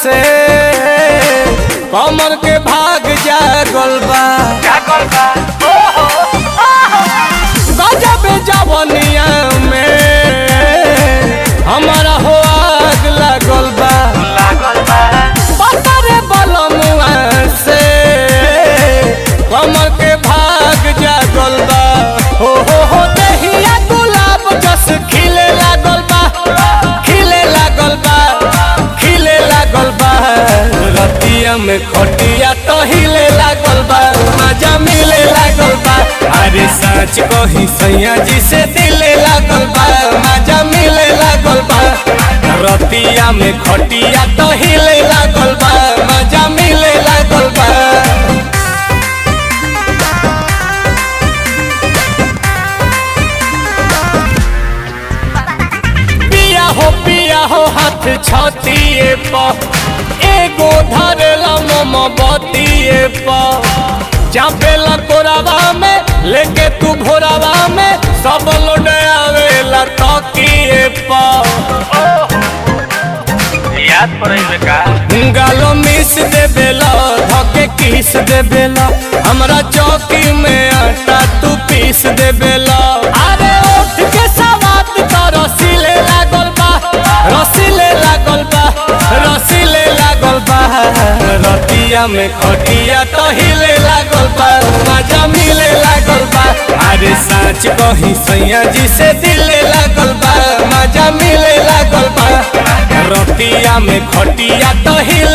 से कमर के भाग जागल बा गजब जवनिया में हमारा हो आग लागल बा पतरे बलमुआ से कमर के भाग जागल बा हो दहिया गुलाब जस खिले लागल बा खिले लागल बा खिले लागल बा रतिया में खटिया तो हिले लागल बा मजा मिले लागल बा अरे सच कही सैया जी से दिले लागल बा मजा मिले लागल बा रतिया में खटिया तो हिले लागल बा मजा मिले लागल बा पिया हो हाथ छतिए पर एगो धरेला मोमबत्तिए पर चापेला कोरावा में लेके तू भोरावा में सब लोड आवेला तकिए पर याद पड़े का गालो मिस दे बेला धके किस दे बेला हमरा चौकी में आटा तू पीस दे बेला अरे उठ के सवात तो रसीले लागल बा रसीले लागल बा रसीले लागल बा रतिया में खटिया तो हिले लागल बा मजा मिले लागल बा अरे सच कही सैया जी से दिले लागल बा मजा मिले लागल बा रतिया में खटिया तो हिले